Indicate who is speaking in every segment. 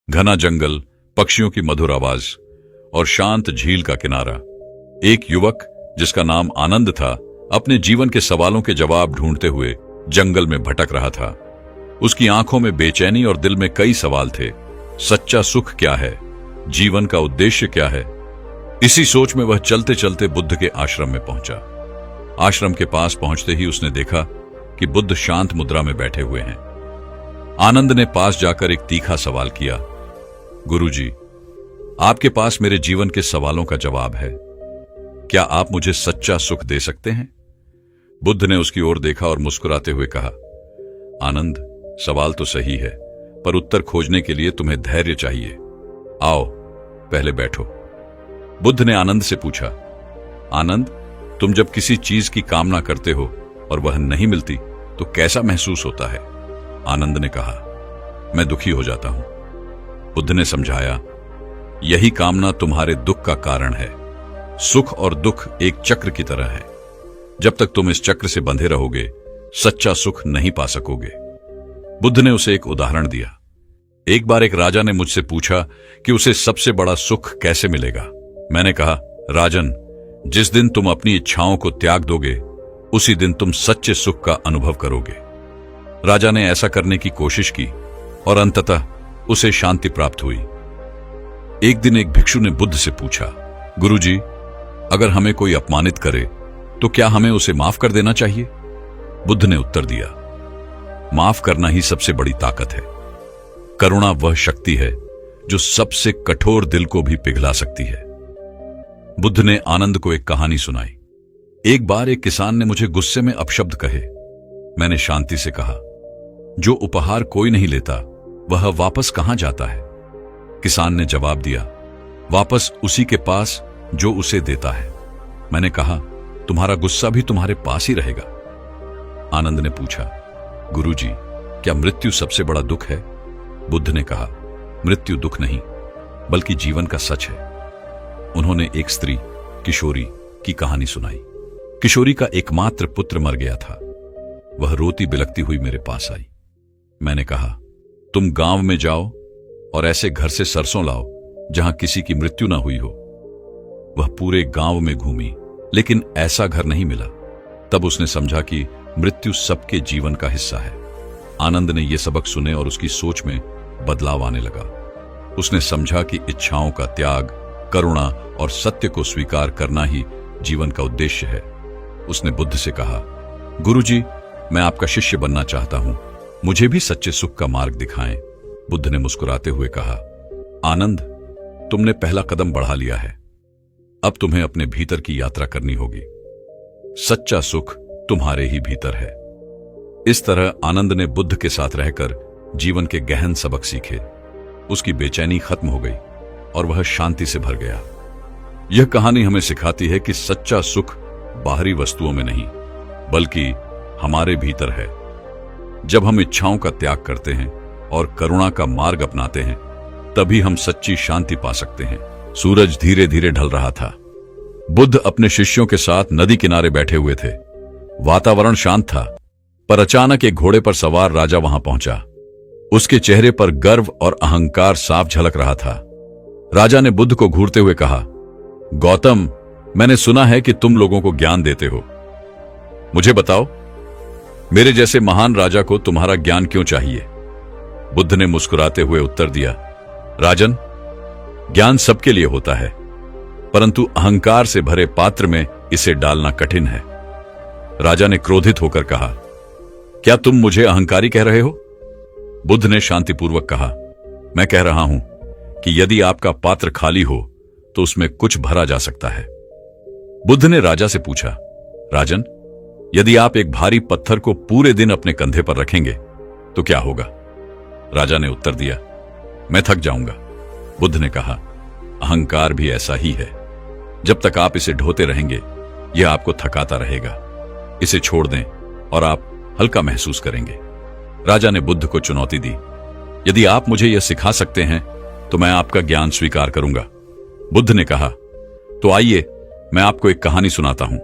Speaker 1: घना जंगल, पक्षियों की मधुर आवाज और शांत झील का किनारा। एक युवक जिसका नाम आनंद था, अपने जीवन के सवालों के जवाब ढूंढते हुए जंगल में भटक रहा था। उसकी आंखों में बेचैनी और दिल में कई सवाल थे। सच्चा सुख क्या है? जीवन का उद्देश्य क्या है? इसी सोच में वह चलते चलते बुद्ध के आश्रम में पहुंचा। आश्रम के पास पहुंचते ही उसने देखा कि बुद्ध शांत मुद्रा में बैठे हुए हैं। आनंद ने पास जाकर एक तीखा सवाल किया, गुरुजी, आपके पास मेरे जीवन के सवालों का जवाब है। क्या आप मुझे सच्चा सुख दे सकते हैं? बुद्ध ने उसकी ओर देखा और मुस्कुराते हुए कहा, आनंद, सवाल तो सही है, पर उत्तर खोजने के लिए तुम्हें धैर्य चाहिए। आओ, पहले बैठो। बुद्ध ने आनंद से पूछा, आनंद, तुम जब किसी चीज की कामना करते हो और वह नहीं मिलती तो कैसा महसूस होता है? आनंद ने कहा, मैं दुखी हो जाता हूं। बुद्ध ने समझाया, यही कामना तुम्हारे दुख का कारण है। सुख और दुख एक चक्र की तरह है। जब तक तुम इस चक्र से बंधे रहोगे, सच्चा सुख नहीं पा सकोगे। बुद्ध ने उसे एक उदाहरण दिया। एक बार एक राजा ने मुझसे पूछा कि उसे सबसे बड़ा सुख कैसे मिलेगा। मैंने कहा, राजन, जिस दिन तुम अपनी इच्छाओं को त्याग दोगे, उसी दिन तुम सच्चे सुख का अनुभव करोगे। राजा ने ऐसा करने की कोशिश की और अंततः उसे शांति प्राप्त हुई। एक दिन एक भिक्षु ने बुद्ध से पूछा, गुरुजी, अगर हमें कोई अपमानित करे तो क्या हमें उसे माफ कर देना चाहिए? बुद्ध ने उत्तर दिया, माफ करना ही सबसे बड़ी ताकत है। करुणा वह शक्ति है जो सबसे कठोर दिल को भी पिघला सकती है। बुद्ध ने आनंद को एक कहानी सुनाई। एक बार एक किसान ने मुझे गुस्से में अपशब्द कहे। मैंने शांति से कहा, जो उपहार कोई नहीं लेता वह वापस कहां जाता है? किसान ने जवाब दिया, वापस उसी के पास जो उसे देता है। मैंने कहा, तुम्हारा गुस्सा भी तुम्हारे पास ही रहेगा। आनंद ने पूछा, गुरुजी, क्या मृत्यु सबसे बड़ा दुख है? बुद्ध ने कहा, मृत्यु दुख नहीं, बल्कि जीवन का सच है। उन्होंने एक स्त्री, किशोरी, की कहानी सुनाई। किशोरी का एकमात्र पुत्र मर गया था। वह रोती बिलखती हुई मेरे पास आई। मैंने कहा, तुम गांव में जाओ और ऐसे घर से सरसों लाओ जहां किसी की मृत्यु ना हुई हो। वह पूरे गांव में घूमी, लेकिन ऐसा घर नहीं मिला। तब उसने समझा कि मृत्यु सबके जीवन का हिस्सा है। आनंद ने यह सबक सुने और उसकी सोच में बदलाव आने लगा। उसने समझा कि इच्छाओं का त्याग, करुणा और सत्य को स्वीकार करना ही जीवन का उद्देश्य है। उसने बुद्ध से कहा, गुरुजी, मैं आपका शिष्य बनना चाहता हूं, मुझे भी सच्चे सुख का मार्ग दिखाएं। बुद्ध ने मुस्कुराते हुए कहा, आनंद, तुमने पहला कदम बढ़ा लिया है। अब तुम्हें अपने भीतर की यात्रा करनी होगी। सच्चा सुख तुम्हारे ही भीतर है। इस तरह आनंद ने बुद्ध के साथ रहकर जीवन के गहन सबक सीखे। उसकी बेचैनी खत्म हो गई और वह शांति से भर गया। यह कहानी हमें सिखाती है कि सच्चा सुख बाहरी वस्तुओं में नहीं, बल्कि हमारे भीतर है। जब हम इच्छाओं का त्याग करते हैं और करुणा का मार्ग अपनाते हैं, तभी हम सच्ची शांति पा सकते हैं। सूरज धीरे धीरे ढल रहा था। बुद्ध अपने शिष्यों के साथ नदी किनारे बैठे हुए थे। वातावरण शांत था, पर अचानक एक घोड़े पर सवार राजा वहां पहुंचा। उसके चेहरे पर गर्व और अहंकार साफ झलक रहा था। राजा ने बुद्ध को घूरते हुए कहा, गौतम, मैंने सुना है कि तुम लोगों को ज्ञान देते हो। मुझे बताओ, मेरे जैसे महान राजा को तुम्हारा ज्ञान क्यों चाहिए? बुद्ध ने मुस्कुराते हुए उत्तर दिया, राजन, ज्ञान सबके लिए होता है, परंतु अहंकार से भरे पात्र में इसे डालना कठिन है। राजा ने क्रोधित होकर कहा, क्या तुम मुझे अहंकारी कह रहे हो? बुद्ध ने शांतिपूर्वक कहा, मैं कह रहा हूं कि यदि आपका पात्र खाली हो तो उसमें कुछ भरा जा सकता है। बुद्ध ने राजा से पूछा, राजन, यदि आप एक भारी पत्थर को पूरे दिन अपने कंधे पर रखेंगे तो क्या होगा? राजा ने उत्तर दिया, मैं थक जाऊंगा। बुद्ध ने कहा, अहंकार भी ऐसा ही है। जब तक आप इसे ढोते रहेंगे, यह आपको थकाता रहेगा। इसे छोड़ दें और आप हल्का महसूस करेंगे। राजा ने बुद्ध को चुनौती दी, यदि आप मुझे यह सिखा सकते हैं तो मैं आपका ज्ञान स्वीकार करूंगा। बुद्ध ने कहा, तो आइए मैं आपको एक कहानी सुनाता हूं।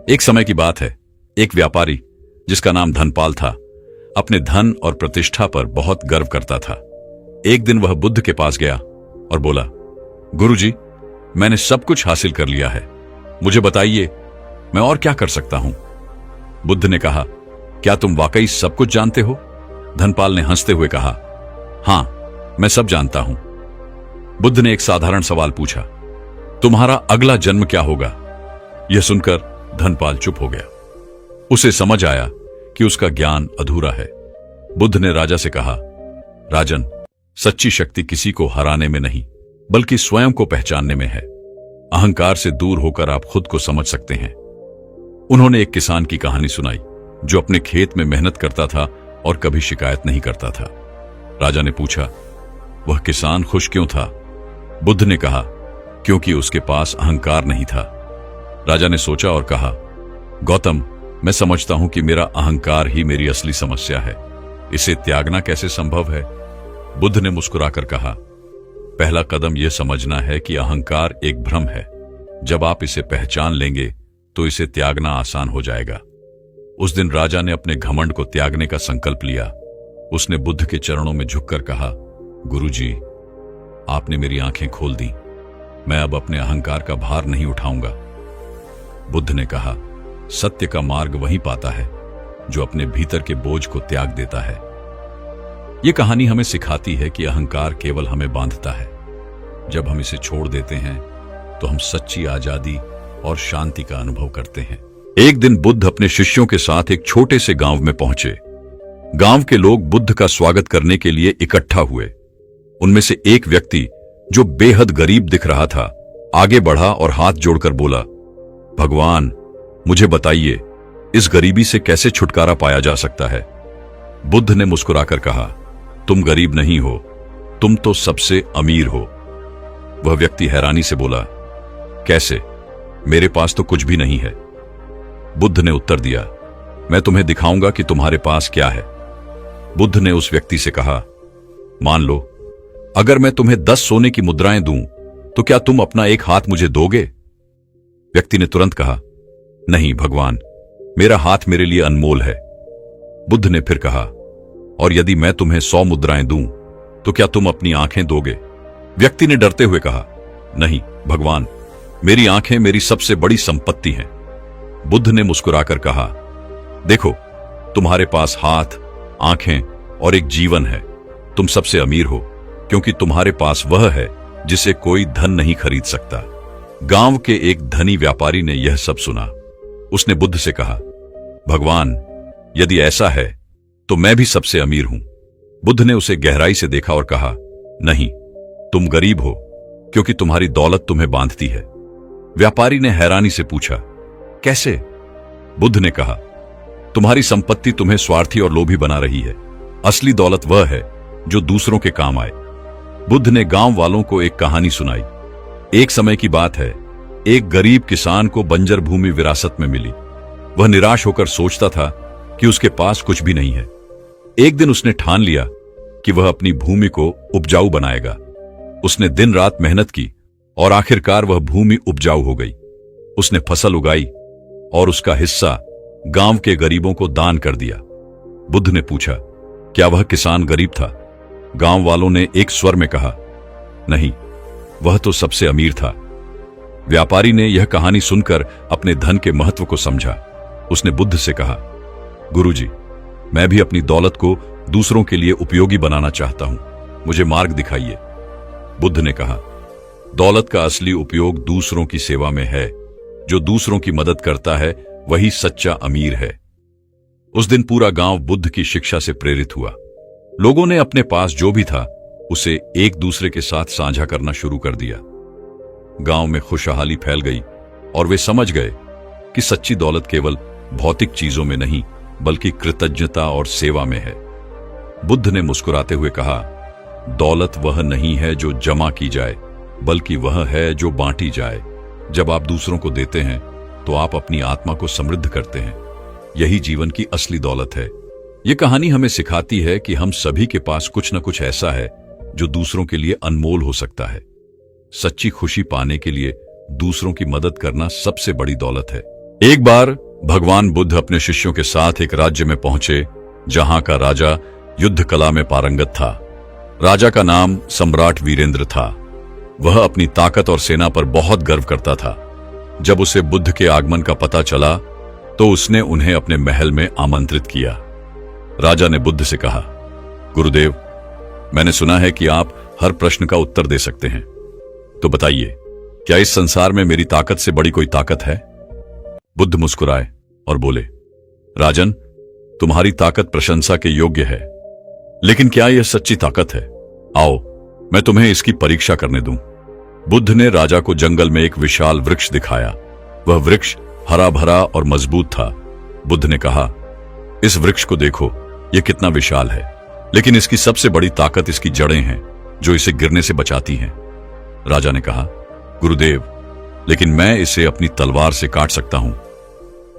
Speaker 1: एक समय की बात है, एक व्यापारी जिसका नाम धनपाल था, अपने धन और प्रतिष्ठा पर बहुत गर्व करता था। एक दिन वह बुद्ध के पास गया और बोला, गुरुजी, मैंने सब कुछ हासिल कर लिया है, मुझे बताइए मैं और क्या कर सकता हूं। बुद्ध ने कहा, क्या तुम वाकई सब कुछ जानते हो? धनपाल ने हंसते हुए कहा, हां, मैं सब जानता हूं। बुद्ध ने एक साधारण सवाल पूछा, तुम्हारा अगला जन्म क्या होगा? यह सुनकर धनपाल चुप हो गया। उसे समझ आया कि उसका ज्ञान अधूरा है। बुद्ध ने राजा से कहा, राजन, सच्ची शक्ति किसी को हराने में नहीं बल्कि स्वयं को पहचानने में है। अहंकार से दूर होकर आप खुद को समझ सकते हैं। उन्होंने एक किसान की कहानी सुनाई जो अपने खेत में मेहनत करता था और कभी शिकायत नहीं करता था। राजा ने पूछा, वह किसान खुश क्यों था? बुद्ध ने कहा, क्योंकि उसके पास अहंकार नहीं था। राजा ने सोचा और कहा, गौतम, मैं समझता हूं कि मेरा अहंकार ही मेरी असली समस्या है। इसे त्यागना कैसे संभव है? बुद्ध ने मुस्कुराकर कहा, पहला कदम यह समझना है कि अहंकार एक भ्रम है। जब आप इसे पहचान लेंगे तो इसे त्यागना आसान हो जाएगा। उस दिन राजा ने अपने घमंड को त्यागने का संकल्प लिया। उसने बुद्ध के चरणों में झुककर कहा, गुरुजी, आपने मेरी आंखें खोल दी। मैं अब अपने अहंकार का भार नहीं उठाऊंगा। बुद्ध ने कहा, सत्य का मार्ग वही पाता है जो अपने भीतर के बोझ को त्याग देता है। यह कहानी हमें सिखाती है कि अहंकार केवल हमें बांधता है। जब हम इसे छोड़ देते हैं तो हम सच्ची आजादी और शांति का अनुभव करते हैं। एक दिन बुद्ध अपने शिष्यों के साथ एक छोटे से गांव में पहुंचे। गांव के लोग बुद्ध का स्वागत करने के लिए इकट्ठा हुए। उनमें से एक व्यक्ति जो बेहद गरीब दिख रहा था आगे बढ़ा और हाथ जोड़कर बोला, भगवान, मुझे बताइए, इस गरीबी से कैसे छुटकारा पाया जा सकता है? बुद्ध ने मुस्कुराकर कहा, तुम गरीब नहीं हो, तुम तो सबसे अमीर हो। वह व्यक्ति हैरानी से बोला, कैसे? मेरे पास तो कुछ भी नहीं है। बुद्ध ने उत्तर दिया, मैं तुम्हें दिखाऊंगा कि तुम्हारे पास क्या है। बुद्ध ने उस व्यक्ति से कहा, मान लो अगर मैं तुम्हें 10 सोने की मुद्राएं दूं तो क्या तुम अपना एक हाथ मुझे दोगे? व्यक्ति ने तुरंत कहा, नहीं भगवान, मेरा हाथ मेरे लिए अनमोल है। बुद्ध ने फिर कहा, और यदि मैं तुम्हें 100 मुद्राएं दूं तो क्या तुम अपनी आंखें दोगे? व्यक्ति ने डरते हुए कहा, नहीं भगवान, मेरी आंखें मेरी सबसे बड़ी संपत्ति हैं। बुद्ध ने मुस्कुराकर कहा, देखो, तुम्हारे पास हाथ, आंखें और एक जीवन है। तुम सबसे अमीर हो क्योंकि तुम्हारे पास वह है जिसे कोई धन नहीं खरीद सकता। गांव के एक धनी व्यापारी ने यह सब सुना। उसने बुद्ध से कहा, भगवान, यदि ऐसा है तो मैं भी सबसे अमीर हूं। बुद्ध ने उसे गहराई से देखा और कहा, नहीं, तुम गरीब हो क्योंकि तुम्हारी दौलत तुम्हें बांधती है। व्यापारी ने हैरानी से पूछा, कैसे? बुद्ध ने कहा, तुम्हारी संपत्ति तुम्हें स्वार्थी और लोभी बना रही है। असली दौलत वह है जो दूसरों के काम आए। बुद्ध ने गांव वालों को एक कहानी सुनाई। एक समय की बात है, एक गरीब किसान को बंजर भूमि विरासत में मिली। वह निराश होकर सोचता था कि उसके पास कुछ भी नहीं है। एक दिन उसने ठान लिया कि वह अपनी भूमि को उपजाऊ बनाएगा। उसने दिन रात मेहनत की और आखिरकार वह भूमि उपजाऊ हो गई। उसने फसल उगाई और उसका हिस्सा गांव के गरीबों को दान कर दिया। बुद्ध ने पूछा, क्या वह किसान गरीब था? गांव वालों ने एक स्वर में कहा, नहीं, वह तो सबसे अमीर था। व्यापारी ने यह कहानी सुनकर अपने धन के महत्व को समझा। उसने बुद्ध से कहा, गुरुजी, मैं भी अपनी दौलत को दूसरों के लिए उपयोगी बनाना चाहता हूं, मुझे मार्ग दिखाइए। बुद्ध ने कहा, दौलत का असली उपयोग दूसरों की सेवा में है। जो दूसरों की मदद करता है वही सच्चा अमीर है। उस दिन पूरा गांव बुद्ध की शिक्षा से प्रेरित हुआ। लोगों ने अपने पास जो भी था उसे एक दूसरे के साथ साझा करना शुरू कर दिया। गांव में खुशहाली फैल गई और वे समझ गए कि सच्ची दौलत केवल भौतिक चीजों में नहीं बल्कि कृतज्ञता और सेवा में है। बुद्ध ने मुस्कुराते हुए कहा, दौलत वह नहीं है जो जमा की जाए बल्कि वह है जो बांटी जाए। जब आप दूसरों को देते हैं तो आप अपनी आत्मा को समृद्ध करते हैं। यही जीवन की असली दौलत है। यह कहानी हमें सिखाती है कि हम सभी के पास कुछ न कुछ ऐसा है जो दूसरों के लिए अनमोल हो सकता है। सच्ची खुशी पाने के लिए दूसरों की मदद करना सबसे बड़ी दौलत है। एक बार भगवान बुद्ध अपने शिष्यों के साथ एक राज्य में पहुंचे जहां का राजा युद्ध कला में पारंगत था। राजा का नाम सम्राट वीरेंद्र था। वह अपनी ताकत और सेना पर बहुत गर्व करता था। जब उसे बुद्ध के आगमन का पता चला तो उसने उन्हें अपने महल में आमंत्रित किया। राजा ने बुद्ध से कहा, गुरुदेव, मैंने सुना है कि आप हर प्रश्न का उत्तर दे सकते हैं, तो बताइए, क्या इस संसार में मेरी ताकत से बड़ी कोई ताकत है? बुद्ध मुस्कुराए और बोले, राजन, तुम्हारी ताकत प्रशंसा के योग्य है, लेकिन क्या यह सच्ची ताकत है? आओ, मैं तुम्हें इसकी परीक्षा करने दूं। बुद्ध ने राजा को जंगल में एक विशाल वृक्ष दिखाया। वह वृक्ष हरा भरा और मजबूत था। बुद्ध ने कहा, इस वृक्ष को देखो, यह कितना विशाल है, लेकिन इसकी सबसे बड़ी ताकत इसकी जड़ें हैं, जो इसे गिरने से बचाती हैं। राजा ने कहा, गुरुदेव, लेकिन मैं इसे अपनी तलवार से काट सकता हूं।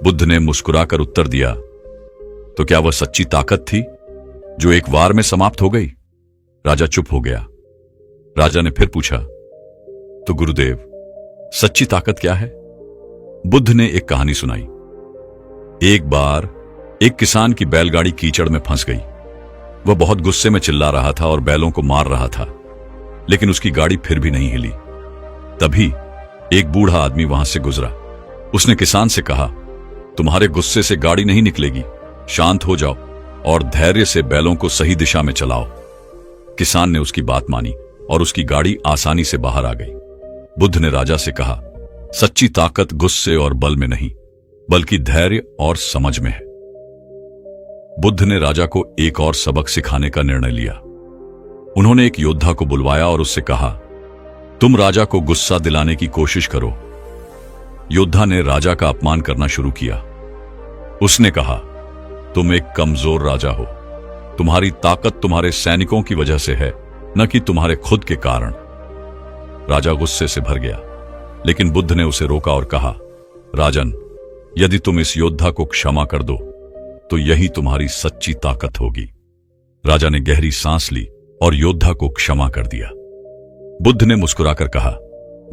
Speaker 1: बुद्ध ने मुस्कुराकर उत्तर दिया, तो क्या वह सच्ची ताकत थी जो एक वार में समाप्त हो गई? राजा चुप हो गया। राजा ने फिर पूछा, तो गुरुदेव, सच्ची ताकत क्या है? बुद्ध ने एक कहानी सुनाई। एक बार एक किसान की बैलगाड़ी कीचड़ में फंस गई। वह बहुत गुस्से में चिल्ला रहा था और बैलों को मार रहा था, लेकिन उसकी गाड़ी फिर भी नहीं हिली। तभी एक बूढ़ा आदमी वहां से गुजरा। उसने किसान से कहा, तुम्हारे गुस्से से गाड़ी नहीं निकलेगी, शांत हो जाओ और धैर्य से बैलों को सही दिशा में चलाओ। किसान ने उसकी बात मानी और उसकी गाड़ी आसानी से बाहर आ गई। बुद्ध ने राजा से कहा, सच्ची ताकत गुस्से और बल में नहीं, बल्कि धैर्य और समझ में है। बुद्ध ने राजा को एक और सबक सिखाने का निर्णय लिया। उन्होंने एक योद्धा को बुलवाया और उससे कहा, तुम राजा को गुस्सा दिलाने की कोशिश करो। योद्धा ने राजा का अपमान करना शुरू किया। उसने कहा, तुम एक कमजोर राजा हो, तुम्हारी ताकत तुम्हारे सैनिकों की वजह से है, न कि तुम्हारे खुद के कारण। राजा गुस्से से भर गया, लेकिन बुद्ध ने उसे रोका और कहा, राजन, यदि तुम इस योद्धा को क्षमा कर दो तो यही तुम्हारी सच्ची ताकत होगी। राजा ने गहरी सांस ली और योद्धा को क्षमा कर दिया। बुद्ध ने मुस्कुराकर कहा,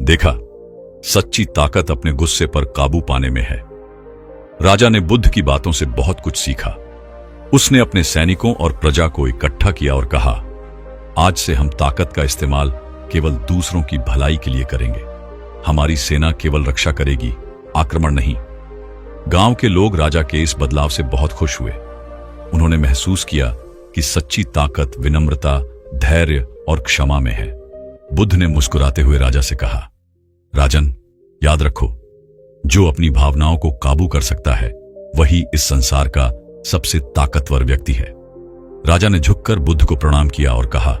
Speaker 1: देखा, सच्ची ताकत अपने गुस्से पर काबू पाने में है। राजा ने बुद्ध की बातों से बहुत कुछ सीखा। उसने अपने सैनिकों और प्रजा को इकट्ठा किया और कहा, आज से हम ताकत का इस्तेमाल केवल दूसरों की भलाई के लिए करेंगे। हमारी सेना केवल रक्षा करेगी, आक्रमण नहीं। गांव के लोग राजा के इस बदलाव से बहुत खुश हुए। उन्होंने महसूस किया कि सच्ची ताकत विनम्रता, धैर्य और क्षमा में है। बुद्ध ने मुस्कुराते हुए राजा से कहा, राजन, याद रखो, जो अपनी भावनाओं को काबू कर सकता है वही इस संसार का सबसे ताकतवर व्यक्ति है। राजा ने झुककर बुद्ध को प्रणाम किया और कहा,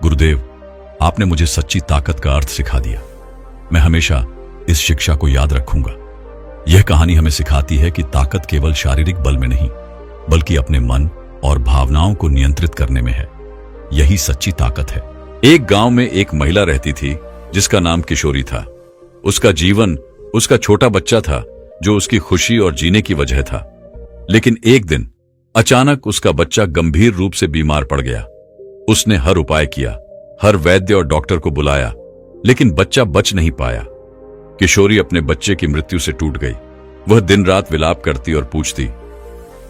Speaker 1: गुरुदेव, आपने मुझे सच्ची ताकत का अर्थ सिखा दिया। मैं हमेशा इस शिक्षा को याद रखूंगा। यह कहानी हमें सिखाती है कि ताकत केवल शारीरिक बल में नहीं, बल्कि अपने मन और भावनाओं को नियंत्रित करने में है। यही सच्ची ताकत है। एक गांव में एक महिला रहती थी जिसका नाम किशोरी था। उसका जीवन उसका छोटा बच्चा था जो उसकी खुशी और जीने की वजह था। लेकिन एक दिन अचानक उसका बच्चा गंभीर रूप से बीमार पड़ गया। उसने हर उपाय किया, हर वैद्य और डॉक्टर को बुलाया, लेकिन बच्चा बच नहीं पाया। किशोरी अपने बच्चे की मृत्यु से टूट गई। वह दिन रात विलाप करती और पूछती,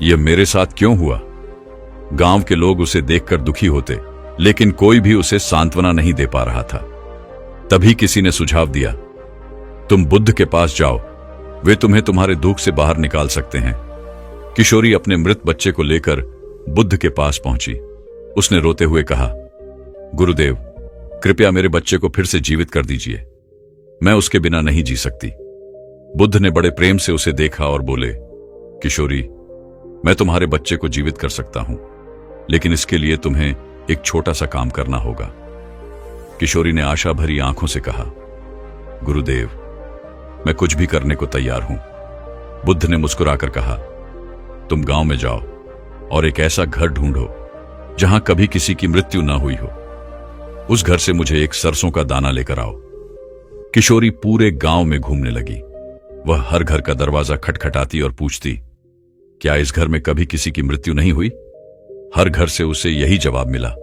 Speaker 1: यह मेरे साथ क्यों हुआ? गांव के लोग उसे देखकर दुखी होते, लेकिन कोई भी उसे सांत्वना नहीं दे पा रहा था। तभी किसी ने सुझाव दिया, तुम बुद्ध के पास जाओ, वे तुम्हें तुम्हारे दुख से बाहर निकाल सकते हैं। किशोरी अपने मृत बच्चे को लेकर बुद्ध के पास पहुंची। उसने रोते हुए कहा, गुरुदेव, कृपया मेरे बच्चे को फिर से जीवित कर दीजिए, मैं उसके बिना नहीं जी सकती। बुद्ध ने बड़े प्रेम से उसे देखा और बोले, किशोरी, मैं तुम्हारे बच्चे को जीवित कर सकता हूं, लेकिन इसके लिए तुम्हें एक छोटा सा काम करना होगा। किशोरी ने आशा भरी आंखों से कहा, गुरुदेव, मैं कुछ भी करने को तैयार हूं। बुद्ध ने मुस्कुराकर कहा, तुम गांव में जाओ और एक ऐसा घर ढूंढो जहां कभी किसी की मृत्यु न हुई हो। उस घर से मुझे एक सरसों का दाना लेकर आओ। किशोरी पूरे गांव में घूमने लगी। वह हर घर का दरवाजा खटखटाती और पूछती, क्या इस घर में कभी किसी की मृत्यु नहीं हुई? हर घर से उसे यही जवाब मिला,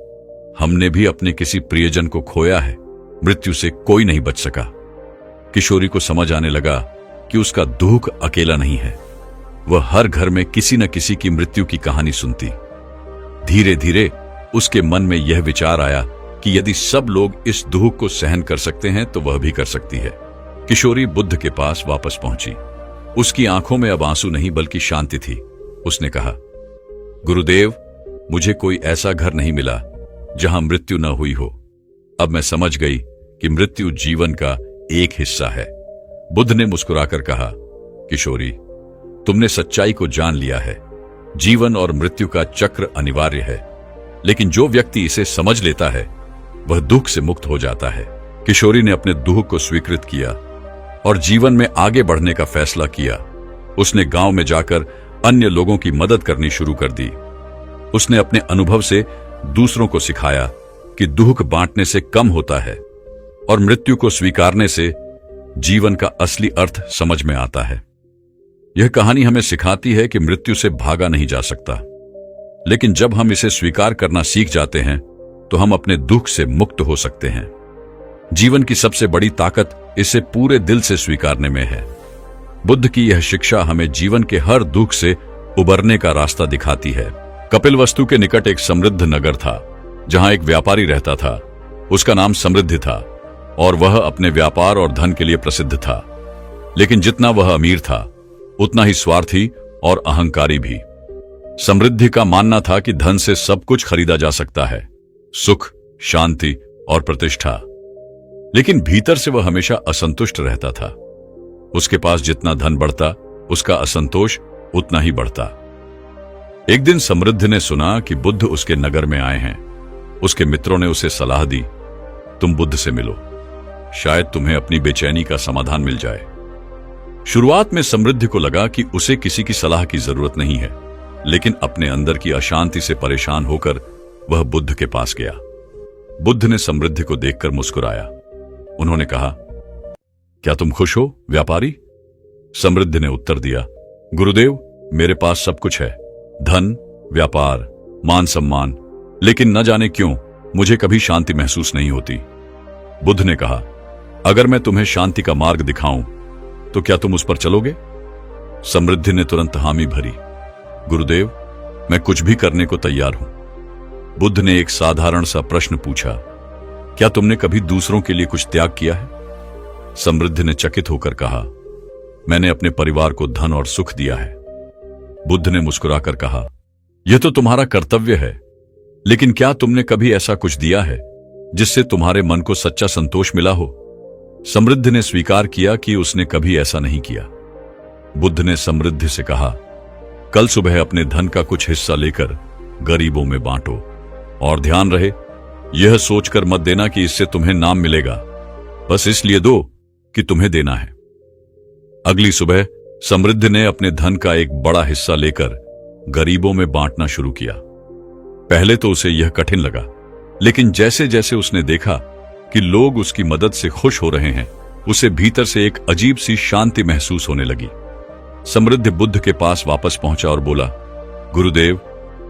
Speaker 1: हमने भी अपने किसी प्रियजन को खोया है, मृत्यु से कोई नहीं बच सका। किशोरी को समझ आने लगा कि उसका दुख अकेला नहीं है। वह हर घर में किसी न किसी की मृत्यु की कहानी सुनती। धीरे धीरे उसके मन में यह विचार आया कि यदि सब लोग इस दुख को सहन कर सकते हैं तो वह भी कर सकती है। किशोरी बुद्ध के पास वापस पहुंची। उसकी आंखों में अब आंसू नहीं बल्कि शांति थी। उसने कहा, गुरुदेव, मुझे कोई ऐसा घर नहीं मिला जहां मृत्यु न हुई हो। अब मैं समझ गई कि मृत्यु जीवन का एक हिस्सा है। बुद्ध ने मुस्कुराकर कहा, किशोरी, तुमने सच्चाई को जान लिया है। जीवन और मृत्यु का चक्र अनिवार्य है, लेकिन जो व्यक्ति इसे समझ लेता है वह दुख से मुक्त हो जाता है। किशोरी ने अपने दुख को स्वीकृत किया और जीवन में आगे बढ़ने का फैसला किया। उसने गांव में जाकर अन्य लोगों की मदद करनी शुरू कर दी। उसने अपने अनुभव से दूसरों को सिखाया कि दुख बांटने से कम होता है और मृत्यु को स्वीकारने से जीवन का असली अर्थ समझ में आता है। यह कहानी हमें सिखाती है कि मृत्यु से भागा नहीं जा सकता, लेकिन जब हम इसे स्वीकार करना सीख जाते हैं तो हम अपने दुख से मुक्त हो सकते हैं। जीवन की सबसे बड़ी ताकत इसे पूरे दिल से स्वीकारने में है। बुद्ध की यह शिक्षा हमें जीवन के हर दुख से उबरने का रास्ता दिखाती है। कपिलवस्तु के निकट एक समृद्ध नगर था जहां एक व्यापारी रहता था। उसका नाम समृद्धि था और वह अपने व्यापार और धन के लिए प्रसिद्ध था। लेकिन जितना वह अमीर था उतना ही स्वार्थी और अहंकारी भी। समृद्धि का मानना था कि धन से सब कुछ खरीदा जा सकता है, सुख, शांति और प्रतिष्ठा। लेकिन भीतर से वह हमेशा असंतुष्ट रहता था। उसके पास जितना धन बढ़ता, उसका असंतोष उतना ही बढ़ता। एक दिन समृद्धि ने सुना कि बुद्ध उसके नगर में आए हैं। उसके मित्रों ने उसे सलाह दी, तुम बुद्ध से मिलो, शायद तुम्हें अपनी बेचैनी का समाधान मिल जाए। शुरुआत में समृद्धि को लगा कि उसे किसी की सलाह की जरूरत नहीं है, लेकिन अपने अंदर की अशांति से परेशान होकर वह बुद्ध के पास गया। बुद्ध ने समृद्धि को देखकर मुस्कुराया। उन्होंने कहा, क्या तुम खुश हो, व्यापारी? समृद्धि ने उत्तर दिया, गुरुदेव, मेरे पास सब कुछ है, धन, व्यापार, मान सम्मान, लेकिन न जाने क्यों मुझे कभी शांति महसूस नहीं होती। बुद्ध ने कहा, अगर मैं तुम्हें शांति का मार्ग दिखाऊं तो क्या तुम उस पर चलोगे? समृद्धि ने तुरंत हामी भरी, गुरुदेव, मैं कुछ भी करने को तैयार हूं। बुद्ध ने एक साधारण सा प्रश्न पूछा, क्या तुमने कभी दूसरों के लिए कुछ त्याग किया है? समृद्धि ने चकित होकर कहा, मैंने अपने परिवार को धन और सुख दिया है। बुद्ध ने मुस्कुराकर कहा, यह तो तुम्हारा कर्तव्य है, लेकिन क्या तुमने कभी ऐसा कुछ दिया है जिससे तुम्हारे मन को सच्चा संतोष मिला हो? समृद्धि ने स्वीकार किया कि उसने कभी ऐसा नहीं किया। बुद्ध ने समृद्धि से कहा, कल सुबह अपने धन का कुछ हिस्सा लेकर गरीबों में बांटो, और ध्यान रहे, यह सोचकर मत देना कि इससे तुम्हें नाम मिलेगा, बस इसलिए दो कि तुम्हें देना है। अगली सुबह समृद्धि ने अपने धन का एक बड़ा हिस्सा लेकर गरीबों में बांटना शुरू किया। पहले तो उसे यह कठिन लगा, लेकिन जैसे जैसे उसने देखा कि लोग उसकी मदद से खुश हो रहे हैं, उसे भीतर से एक अजीब सी शांति महसूस होने लगी। समृद्धि बुद्ध के पास वापस पहुंचा और बोला, गुरुदेव,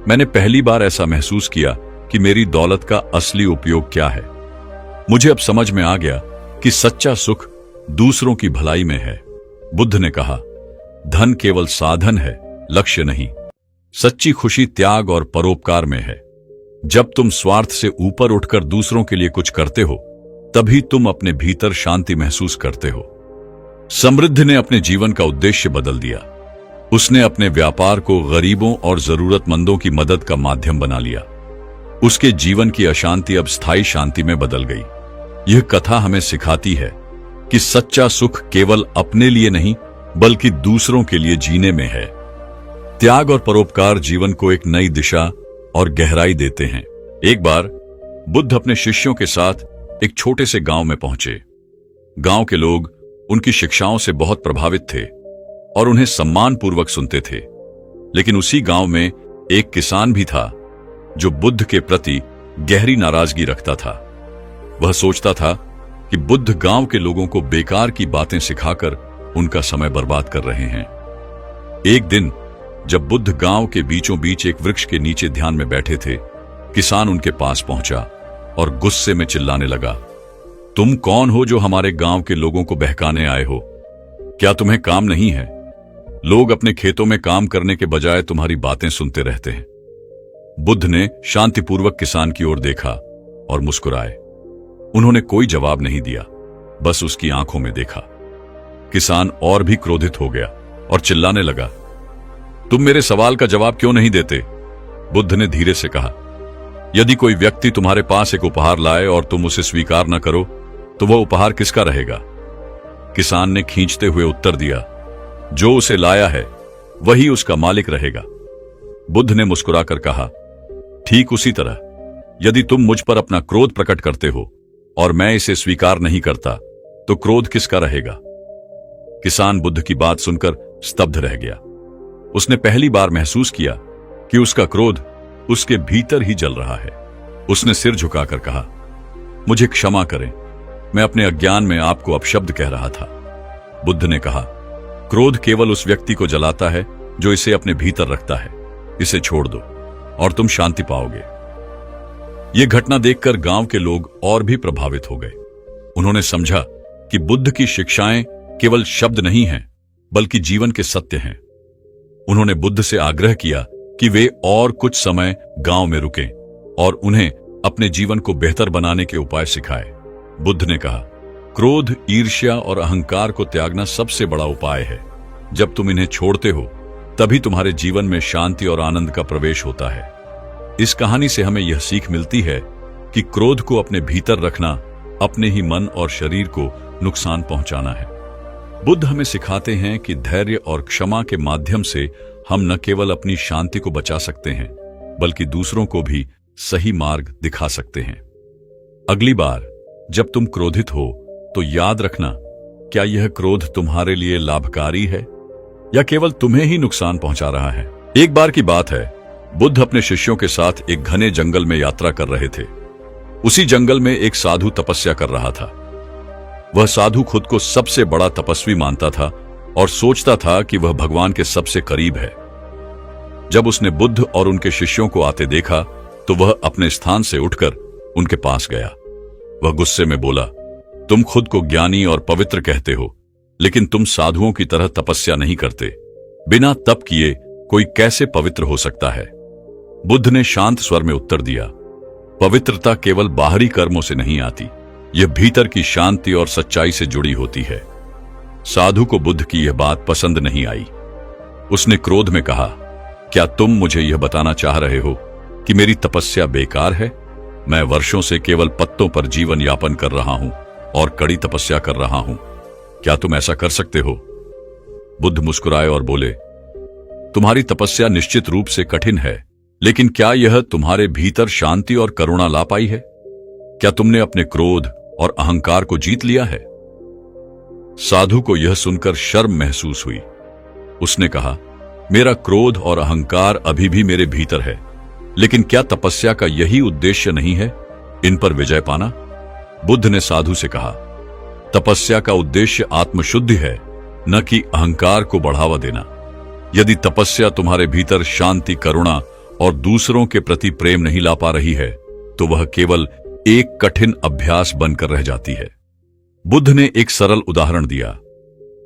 Speaker 1: मैंने पहली बार ऐसा महसूस किया कि मेरी दौलत का असली उपयोग क्या है। मुझे अब समझ में आ गया कि सच्चा सुख दूसरों की भलाई में है। बुद्ध ने कहा, धन केवल साधन है, लक्ष्य नहीं। सच्ची खुशी त्याग और परोपकार में है। जब तुम स्वार्थ से ऊपर उठकर दूसरों के लिए कुछ करते हो, तभी तुम अपने भीतर शांति महसूस करते हो। समृद्धि ने अपने जीवन का उद्देश्य बदल दिया। उसने अपने व्यापार को गरीबों और जरूरतमंदों की मदद का माध्यम बना लिया। उसके जीवन की अशांति अब स्थायी शांति में बदल गई। यह कथा हमें सिखाती है कि सच्चा सुख केवल अपने लिए नहीं बल्कि दूसरों के लिए जीने में है। त्याग और परोपकार जीवन को एक नई दिशा और गहराई देते हैं। एक बार बुद्ध अपने शिष्यों के साथ एक छोटे से गांव में पहुंचे। गांव के लोग उनकी शिक्षाओं से बहुत प्रभावित थे और उन्हें सम्मानपूर्वक सुनते थे। लेकिन उसी गांव में एक किसान भी था जो बुद्ध के प्रति गहरी नाराजगी रखता था। वह सोचता था कि बुद्ध गांव के लोगों को बेकार की बातें सिखाकर उनका समय बर्बाद कर रहे हैं। एक दिन जब बुद्ध गांव के बीचों बीच एक वृक्ष के नीचे ध्यान में बैठे थे, किसान उनके पास पहुंचा और गुस्से में चिल्लाने लगा, तुम कौन हो जो हमारे गांव के लोगों को बहकाने आए हो? क्या तुम्हें काम नहीं है? लोग अपने खेतों में काम करने के बजाय तुम्हारी बातें सुनते रहते हैं। बुद्ध ने शांतिपूर्वक किसान की ओर देखा और मुस्कुराए। उन्होंने कोई जवाब नहीं दिया, बस उसकी आंखों में देखा। किसान और भी क्रोधित हो गया और चिल्लाने लगा, तुम मेरे सवाल का जवाब क्यों नहीं देते? बुद्ध ने धीरे से कहा, यदि कोई व्यक्ति तुम्हारे पास एक उपहार लाए और तुम उसे स्वीकार न करो तो वह उपहार किसका रहेगा? किसान ने खींचते हुए उत्तर दिया, जो उसे लाया है वही उसका मालिक रहेगा। बुद्ध ने मुस्कुराकर कहा, ठीक उसी तरह यदि तुम मुझ पर अपना क्रोध प्रकट करते हो और मैं इसे स्वीकार नहीं करता तो क्रोध किसका रहेगा? किसान बुद्ध की बात सुनकर स्तब्ध रह गया। उसने पहली बार महसूस किया कि उसका क्रोध उसके भीतर ही जल रहा है। उसने सिर झुकाकर कहा, मुझे क्षमा करें, मैं अपने अज्ञान में आपको अपशब्द कह रहा था। बुद्ध ने कहा, क्रोध केवल उस व्यक्ति को जलाता है जो इसे अपने भीतर रखता है। इसे छोड़ दो और तुम शांति पाओगे। यह घटना देखकर गांव के लोग और भी प्रभावित हो गए। उन्होंने समझा कि बुद्ध की शिक्षाएं केवल शब्द नहीं हैं, बल्कि जीवन के सत्य हैं। उन्होंने बुद्ध से आग्रह किया कि वे और कुछ समय गांव में रुकें और उन्हें अपने जीवन को बेहतर बनाने के उपाय सिखाए। बुद्ध ने कहा, क्रोध, ईर्ष्या और अहंकार को त्यागना सबसे बड़ा उपाय है। जब तुम इन्हें छोड़ते हो तभी तुम्हारे जीवन में शांति और आनंद का प्रवेश होता है। इस कहानी से हमें यह सीख मिलती है कि क्रोध को अपने भीतर रखना अपने ही मन और शरीर को नुकसान पहुंचाना है। बुद्ध हमें सिखाते हैं कि धैर्य और क्षमा के माध्यम से हम न केवल अपनी शांति को बचा सकते हैं, बल्कि दूसरों को भी सही मार्ग दिखा सकते हैं। अगली बार जब तुम क्रोधित हो तो याद रखना, क्या यह क्रोध तुम्हारे लिए लाभकारी है या केवल तुम्हें ही नुकसान पहुंचा रहा है? एक बार की बात है, बुद्ध अपने शिष्यों के साथ एक घने जंगल में यात्रा कर रहे थे। उसी जंगल में एक साधु तपस्या कर रहा था। वह साधु खुद को सबसे बड़ा तपस्वी मानता था और सोचता था कि वह भगवान के सबसे करीब है। जब उसने बुद्ध और उनके शिष्यों को आते देखा तो वह अपने स्थान से उठकर उनके पास गया। वह गुस्से में बोला, तुम खुद को ज्ञानी और पवित्र कहते हो, लेकिन तुम साधुओं की तरह तपस्या नहीं करते। बिना तप किए कोई कैसे पवित्र हो सकता है? बुद्ध ने शांत स्वर में उत्तर दिया, पवित्रता केवल बाहरी कर्मों से नहीं आती, यह भीतर की शांति और सच्चाई से जुड़ी होती है। साधु को बुद्ध की यह बात पसंद नहीं आई। उसने क्रोध में कहा, क्या तुम मुझे यह बताना चाह रहे हो कि मेरी तपस्या बेकार है? मैं वर्षों से केवल पत्तों पर जीवन यापन कर रहा हूं और कड़ी तपस्या कर रहा हूं। क्या तुम ऐसा कर सकते हो? बुद्ध मुस्कुराए और बोले, तुम्हारी तपस्या निश्चित रूप से कठिन है, लेकिन क्या यह तुम्हारे भीतर शांति और करुणा ला पाई है? क्या तुमने अपने क्रोध और अहंकार को जीत लिया है? साधु को यह सुनकर शर्म महसूस हुई। उसने कहा, मेरा क्रोध और अहंकार अभी भी मेरे भीतर है, लेकिन क्या तपस्या का यही उद्देश्य नहीं है, इन पर विजय पाना? बुद्ध ने साधु से कहा, तपस्या का उद्देश्य आत्मशुद्धि है, न कि अहंकार को बढ़ावा देना। यदि तपस्या तुम्हारे भीतर शांति, करुणा और दूसरों के प्रति प्रेम नहीं ला पा रही है तो वह केवल एक कठिन अभ्यास बनकर रह जाती है। बुद्ध ने एक सरल उदाहरण दिया।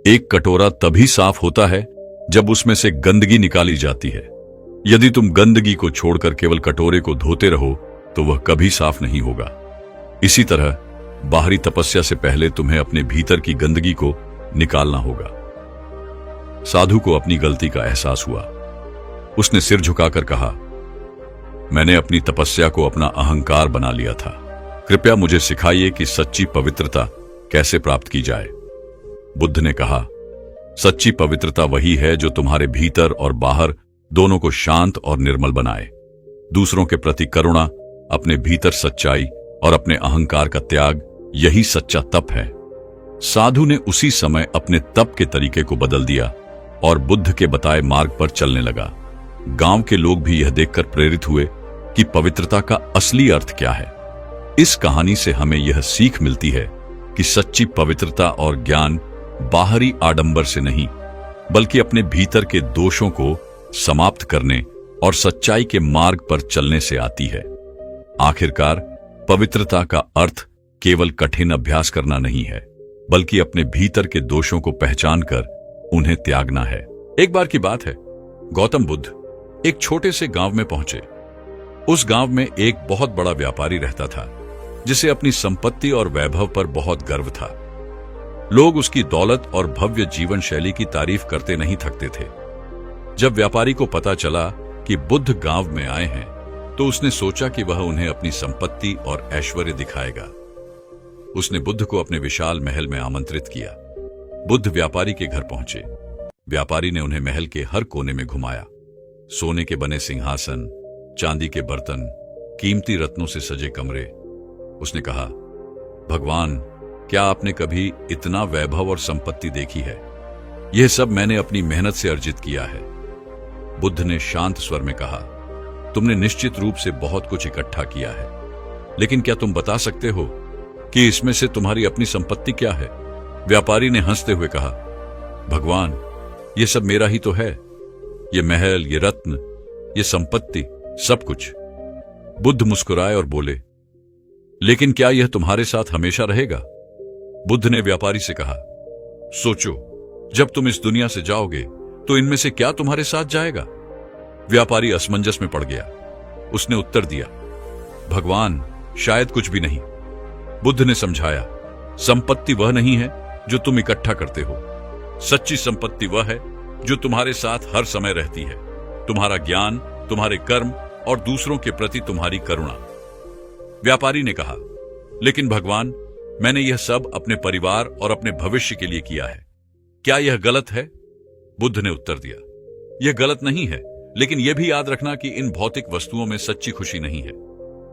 Speaker 1: एक कटोरा तभी साफ होता है जब उसमें से गंदगी निकाली जाती है। यदि तुम गंदगी को छोड़कर केवल कटोरे को धोते रहो तो वह कभी साफ नहीं होगा। इसी तरह बाहरी तपस्या से पहले तुम्हें अपने भीतर की गंदगी को निकालना होगा। साधु को अपनी गलती का एहसास हुआ। उसने सिर झुकाकर कहा, मैंने अपनी तपस्या को अपना अहंकार बना लिया था। कृपया मुझे सिखाइए कि सच्ची पवित्रता कैसे प्राप्त की जाए। बुद्ध ने कहा, सच्ची पवित्रता वही है जो तुम्हारे भीतर और बाहर दोनों को शांत और निर्मल बनाए। दूसरों के प्रति करुणा, अपने भीतर सच्चाई और अपने अहंकार का त्याग, यही सच्चा तप है। साधु ने उसी समय अपने तप के तरीके को बदल दिया और बुद्ध के बताए मार्ग पर चलने लगा। गांव के लोग भी यह देखकर प्रेरित हुए कि पवित्रता का असली अर्थ क्या है। इस कहानी से हमें यह सीख मिलती है कि सच्ची पवित्रता और ज्ञान बाहरी आडंबर से नहीं, बल्कि अपने भीतर के दोषों को समाप्त करने और सच्चाई के मार्ग पर चलने से आती है। आखिरकार पवित्रता का अर्थ केवल कठिन अभ्यास करना नहीं है, बल्कि अपने भीतर के दोषों को पहचानकर उन्हें त्यागना है। एक बार की बात है, गौतम बुद्ध एक छोटे से गांव में पहुंचे। उस गांव में एक बहुत बड़ा व्यापारी रहता था जिसे अपनी संपत्ति और वैभव पर बहुत गर्व था। लोग उसकी दौलत और भव्य जीवन शैली की तारीफ करते नहीं थकते थे। जब व्यापारी को पता चला कि बुद्ध गांव में आए हैं तो उसने सोचा कि वह उन्हें अपनी संपत्ति और ऐश्वर्य दिखाएगा। उसने बुद्ध को अपने विशाल महल में आमंत्रित किया। बुद्ध व्यापारी के घर पहुंचे। व्यापारी ने उन्हें महल के हर कोने में घुमाया। सोने के बने सिंहासन, चांदी के बर्तन, कीमती रत्नों से सजे कमरे। उसने कहा, भगवान, क्या आपने कभी इतना वैभव और संपत्ति देखी है? यह सब मैंने अपनी मेहनत से अर्जित किया है। बुद्ध ने शांत स्वर में कहा, तुमने निश्चित रूप से बहुत कुछ इकट्ठा किया है, लेकिन क्या तुम बता सकते हो कि इसमें से तुम्हारी अपनी संपत्ति क्या है? व्यापारी ने हंसते हुए कहा, भगवान, यह सब मेरा ही तो है। ये महल, ये रत्न, ये संपत्ति, सब कुछ। बुद्ध मुस्कुराए और बोले, लेकिन क्या यह तुम्हारे साथ हमेशा रहेगा? बुद्ध ने व्यापारी से कहा, सोचो, जब तुम इस दुनिया से जाओगे तो इनमें से क्या तुम्हारे साथ जाएगा? व्यापारी असमंजस में पड़ गया। उसने उत्तर दिया, भगवान, शायद कुछ भी नहीं। बुद्ध ने समझाया, संपत्ति वह नहीं है जो तुम इकट्ठा करते हो। सच्ची संपत्ति वह है जो तुम्हारे साथ हर समय रहती है। तुम्हारा ज्ञान, तुम्हारे कर्म और दूसरों के प्रति तुम्हारी करुणा। व्यापारी ने कहा, लेकिन भगवान, मैंने यह सब अपने परिवार और अपने भविष्य के लिए किया है। क्या यह गलत है? बुद्ध ने उत्तर दिया, यह गलत नहीं है, लेकिन यह भी याद रखना कि इन भौतिक वस्तुओं में सच्ची खुशी नहीं है।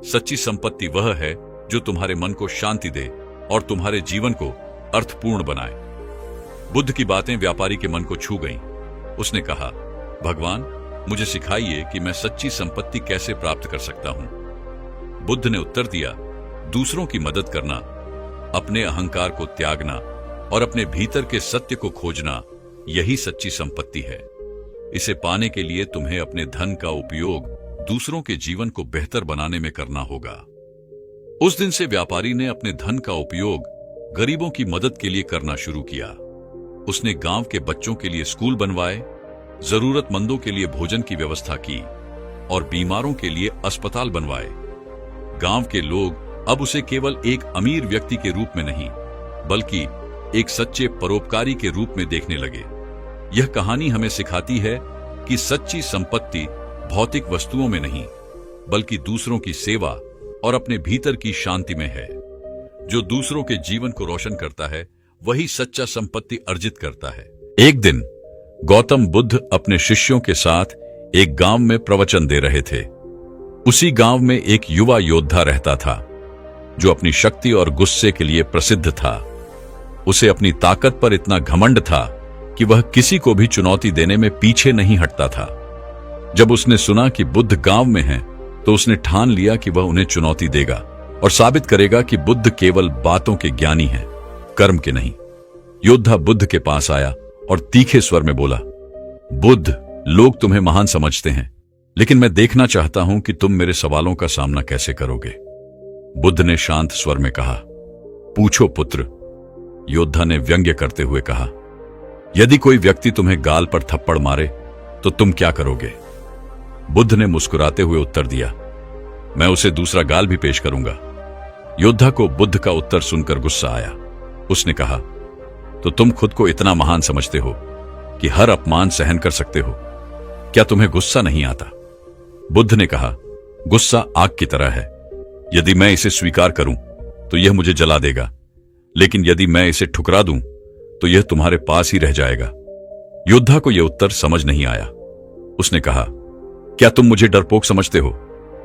Speaker 1: सच्ची संपत्ति वह है जो तुम्हारे मन को शांति दे और तुम्हारे जीवन को अर्थपूर्ण बनाए। बुद्ध की बातें व्यापारी के मन को छू गईं। उसने कहा, भगवान, मुझे सिखाइए कि मैं सच्ची संपत्ति कैसे प्राप्त कर सकता हूं। बुद्ध ने उत्तर दिया, दूसरों की मदद करना, अपने अहंकार को त्यागना और अपने भीतर के सत्य को खोजना, यही सच्ची संपत्ति है। इसे पाने के लिए तुम्हें अपने धन का उपयोग दूसरों के जीवन को बेहतर बनाने में करना होगा। उस दिन से व्यापारी ने अपने धन का उपयोग गरीबों की मदद के लिए करना शुरू किया। उसने गांव के बच्चों के लिए स्कूल बनवाए, जरूरतमंदों के लिए भोजन की व्यवस्था की और बीमारों के लिए अस्पताल बनवाए। गांव के लोग अब उसे केवल एक अमीर व्यक्ति के रूप में नहीं, बल्कि एक सच्चे परोपकारी के रूप में देखने लगे। यह कहानी हमें सिखाती है कि सच्ची संपत्ति भौतिक वस्तुओं में नहीं, बल्कि दूसरों की सेवा और अपने भीतर की शांति में है। जो दूसरों के जीवन को रोशन करता है, वही सच्चा संपत्ति अर्जित करता है। एक दिन गौतम बुद्ध अपने शिष्यों के साथ एक गांव में प्रवचन दे रहे थे। उसी गांव में एक युवा योद्धा रहता था जो अपनी शक्ति और गुस्से के लिए प्रसिद्ध था। उसे अपनी ताकत पर इतना घमंड था कि वह किसी को भी चुनौती देने में पीछे नहीं हटता था। जब उसने सुना कि बुद्ध गांव में हैं, तो उसने ठान लिया कि वह उन्हें चुनौती देगा और साबित करेगा कि बुद्ध केवल बातों के ज्ञानी हैं, कर्म के नहीं। योद्धा बुद्ध के पास आया और तीखे स्वर में बोला, बुद्ध, लोग तुम्हें महान समझते हैं, लेकिन मैं देखना चाहता हूं कि तुम मेरे सवालों का सामना कैसे करोगे। बुद्ध ने शांत स्वर में कहा, पूछो पुत्र। योद्धा ने व्यंग्य करते हुए कहा, यदि कोई व्यक्ति तुम्हें गाल पर थप्पड़ मारे तो तुम क्या करोगे? बुद्ध ने मुस्कुराते हुए उत्तर दिया, मैं उसे दूसरा गाल भी पेश करूंगा। योद्धा को बुद्ध का उत्तर सुनकर गुस्सा आया। उसने कहा, तो तुम खुद को इतना महान समझते हो कि हर अपमान सहन कर सकते हो? क्या तुम्हें गुस्सा नहीं आता? बुद्ध ने कहा, गुस्सा आग की तरह है। यदि मैं इसे स्वीकार करूं तो यह मुझे जला देगा, लेकिन यदि मैं इसे ठुकरा दूं तो यह तुम्हारे पास ही रह जाएगा। योद्धा को यह उत्तर समझ नहीं आया। उसने कहा, क्या तुम मुझे डरपोक समझते हो?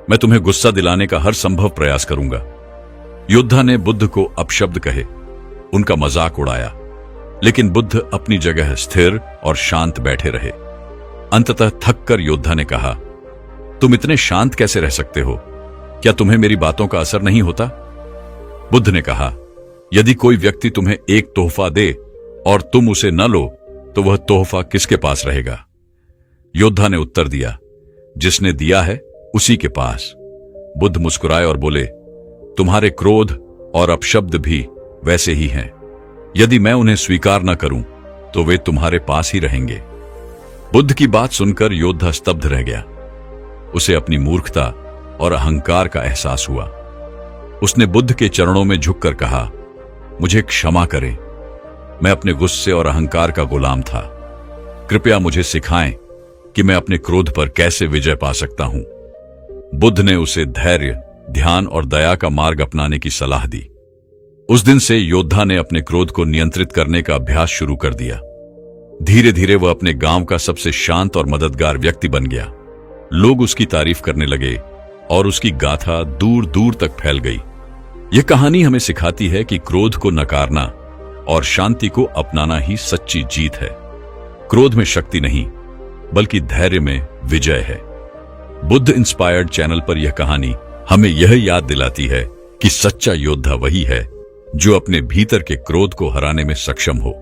Speaker 1: मैं तुम्हें गुस्सा दिलाने का हर संभव प्रयास करूंगा। योद्धा ने बुद्ध को अपशब्द कहे, उनका मजाक उड़ाया, लेकिन बुद्ध अपनी जगह स्थिर और शांत बैठे रहे। अंततः थककर योद्धा ने कहा, तुम इतने शांत कैसे रह सकते हो? क्या तुम्हें मेरी बातों का असर नहीं होता? बुद्ध ने कहा, यदि कोई व्यक्ति तुम्हें एक तोहफा दे और तुम उसे न लो तो वह तोहफा किसके पास रहेगा? योद्धा ने उत्तर दिया, जिसने दिया है उसी के पास। बुद्ध मुस्कुराए और बोले, तुम्हारे क्रोध और अपशब्द भी वैसे ही हैं। यदि मैं उन्हें स्वीकार न करूं तो वे तुम्हारे पास ही रहेंगे। बुद्ध की बात सुनकर योद्धा स्तब्ध रह गया। उसे अपनी मूर्खता और अहंकार का एहसास हुआ। उसने बुद्ध के चरणों में झुककर कहा, मुझे क्षमा करें, मैं अपने गुस्से और अहंकार का गुलाम था। कृपया मुझे सिखाएं कि मैं अपने क्रोध पर कैसे विजय पा सकता हूं। बुद्ध ने उसे धैर्य, ध्यान और दया का मार्ग अपनाने की सलाह दी। उस दिन से योद्धा ने अपने क्रोध को नियंत्रित करने का अभ्यास शुरू कर दिया। धीरे धीरे वह अपने गांव का सबसे शांत और मददगार व्यक्ति बन गया। लोग उसकी तारीफ करने लगे और उसकी गाथा दूर दूर तक फैल गई। यह कहानी हमें सिखाती है कि क्रोध को नकारना और शांति को अपनाना ही सच्ची जीत है। क्रोध में शक्ति नहीं, बल्कि धैर्य में विजय है। बुद्ध इंस्पायर्ड चैनल पर यह कहानी हमें यह याद दिलाती है कि सच्चा योद्धा वही है जो अपने भीतर के क्रोध को हराने में सक्षम हो।